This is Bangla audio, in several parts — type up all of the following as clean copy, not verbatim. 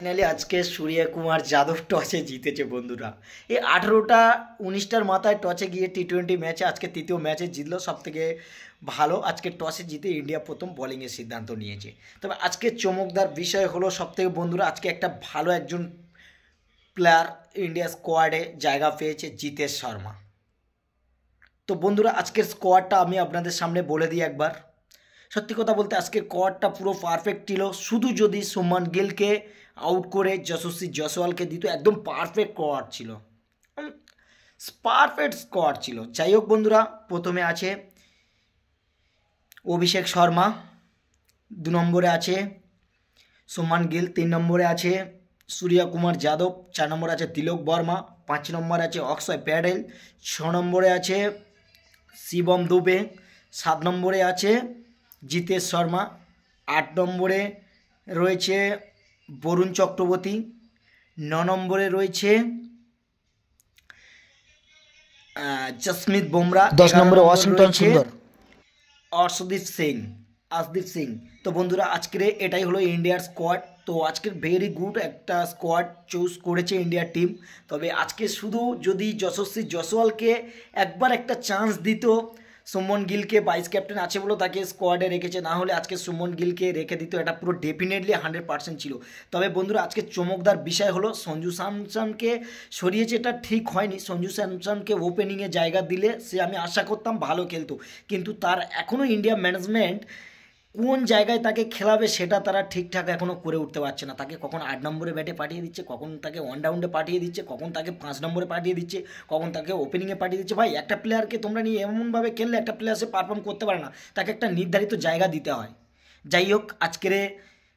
ফাইনালি আজকে সূর্যকুমার যাদব টসে জিতেছে বন্ধুরা। এই 18টা 19টার মাথায় টসে গিয়ে টি-20 ম্যাচে আজকে তৃতীয় ম্যাচে জিতলো। সব থেকে ভালো আজকে টসে জিতে ইন্ডিয়া প্রথম বোলিংয়ের সিদ্ধান্ত নিয়েছে। তবে আজকে চমকদার বিষয় হলো সবথেকে বন্ধুরা, আজকে একটা ভালো একজন প্লেয়ার ইন্ডিয়া স্কোয়াডে জায়গা পেয়েছে, জিতেশ শর্মা। তো বন্ধুরা আজকের স্কোয়াডটা আমি আপনাদের সামনে বলে দিই একবার। সত্যি কথা বলতে আজকের স্কোয়াডটা পুরো পারফেক্ট ছিল, শুধু যদি শুভমান গিলকে আউট করে যশস্বী জয়সওয়ালকে দিত, একদম পারফেক্ট স্কোয়াড ছিল, পারফেক্ট স্কোয়াড ছিল। যাই হোক বন্ধুরা, প্রথমে আছে অভিষেক শর্মা, 2 নম্বরে আছে শুভমান গিল, 3 নম্বরে আছে সূর্যকুমার যাদব, 4 নম্বরে আছে তিলক বর্মা, 5 নম্বরে আছে অক্ষয় প্যাটেল, 6 নম্বরে আছে শিবম দুবে, 7 নম্বরে আছে জিতেশ শর্মা, 8 নম্বরে রয়েছে বরুণ চক্রবর্তী, 9 নম্বরে রয়েছে জসপ্রীত বুমরা, 10 নম্বরে ওয়াশিংটন সুন্দর, অর্শদীপ সিং। তো বন্ধুরা আজকের এটাই হলো ইন্ডিয়ার স্কোয়াড। তো আজকের ভেরি গুড একটা স্কোয়াড চুজ করেছে ইন্ডিয়ার টিম। তবে আজকে শুধু যদি যশস্বী জয়সওয়ালকে একবার একটা চান্স দিত, শুভমান গিলকে ভাইস ক্যাপ্টেন আছে বলে তাকে স্কোয়াডে রেখেছে, না হলে আজকে শুভমান গিলকে রেখে দিত, এটা পুরো ডেফিনেটলি 100% ছিল। তবে বন্ধুরা আজকে চমকদার বিষয় হলো সঞ্জু স্যামসনকে সরিয়েছে, এটা ঠিক হয়নি। সঞ্জু স্যামসনকে ওপেনিংয়ে জায়গা দিলে সে আমি আশা করতাম ভালো খেলতো, কিন্তু তার এখনও ইন্ডিয়া ম্যানেজমেন্ট কোন জায়গায় তাকে খেলাবে সেটা তারা ঠিকঠাক এখনও করে উঠতে পারছে না। তাকে কখন 8 নম্বরে ব্যাটে পাঠিয়ে দিচ্ছে, কখন তাকে ওয়ান ডাউনে পাঠিয়ে দিচ্ছে, কখন তাকে 5 নম্বরে পাঠিয়ে দিচ্ছে, কখন তাকে ওপেনিংয়ে পাঠিয়ে দিচ্ছে। ভাই একটা প্লেয়ারকে তোমরা নিয়ে এমনভাবে খেললে একটা প্লেয়ার সে পারফর্ম করতে পারে না, তাকে একটা নির্ধারিত জায়গা দিতে হয়। যাই হোক, আজকের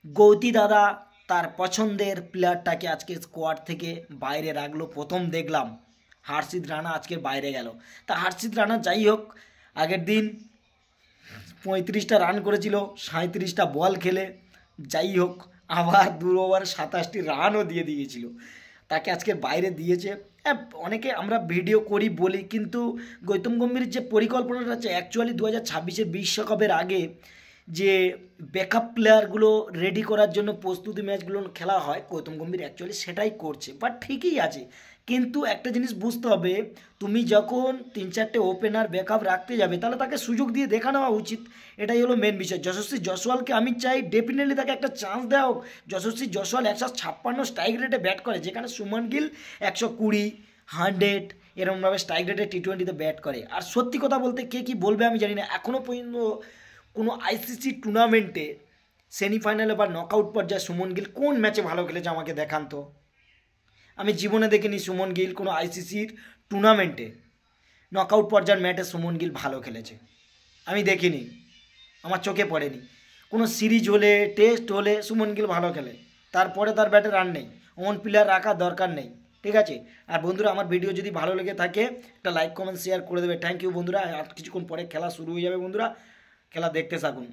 গৌতী দাদা তার পছন্দের প্লেয়ারটাকে আজকে স্কোয়াড থেকে বাইরে রাখলো। প্রথম দেখলাম হর্ষিত রানা আজকে বাইরে গেল। তা হর্ষিত রানা যাই হোক, আগের দিন 35টা রান করেছিল 37টা বল খেলে, যাই হোক আবার 2 ওভার 27টি রানও দিয়ে দিয়েছিল, তাকে আজকে বাইরে দিয়েছে। অনেকে আমরা ভিডিও করি বলি, কিন্তু গৌতম গম্ভীরের যে পরিকল্পনাটা আছে অ্যাকচুয়ালি 2026-এর বিশ্বকাপের আগে যে ব্যাকআপ প্লেয়ারগুলো রেডি করার জন্য প্রস্তুতি ম্যাচগুলো খেলা হয়, গৌতম গম্ভীর অ্যাকচুয়ালি সেটাই করছে। বাট ঠিকই আছে, কিন্তু একটা জিনিস বুঝতে হবে, তুমি যখন 3-4টে ওপেনার ব্যাকআপ রাখতে যাবে তাহলে তাকে সুযোগ দিয়ে দেখা নেওয়া উচিত, এটাই হলো মেন বিষয়। যশস্বী জয়সওয়ালকে আমি চাই ডেফিনেটলি তাকে একটা চান্স দেওয়া হোক। যশস্বী জয়সওয়াল 156 স্ট্রাইক রেটে ব্যাট করে, যেখানে শুভমান গিল 120, 100 এরকমভাবে স্ট্রাইক রেটে টি-20তে ব্যাট করে। আর সত্যি কথা বলতে কে কী বলবে আমি জানি না, এখনও পর্যন্ত কোনো আইসিসি টুর্নামেন্টে সেমিফাইনালে বা নকআউট পর্যায়ে শুভমান গিল কোন ম্যাচে ভালো খেলেছে আমাকে দেখান তো। আমি জীবনে দেখিনি শুভমান গিল কোনো আইসিসির টুর্নামেন্টে নকআউট পর্যায়ের ম্যাচে শুভমান গিল ভালো খেলেছে, আমি দেখিনি, আমার চোখে পড়েনি। কোনো সিরিজ হলে টেস্ট হলে শুভমান গিল ভালো খেলে, তারপরে তার ব্যাটে রান নেই, অন প্লেয়ার রাখার দরকার নেই, ঠিক আছে। আর বন্ধুরা আমার ভিডিও যদি ভালো লেগে থাকে একটা লাইক কমেন্ট শেয়ার করে দেবে। থ্যাংক ইউ বন্ধুরা। আর কিছুক্ষণ পরে খেলা শুরু হয়ে যাবে বন্ধুরা, খেলা দেখতে থাকুন।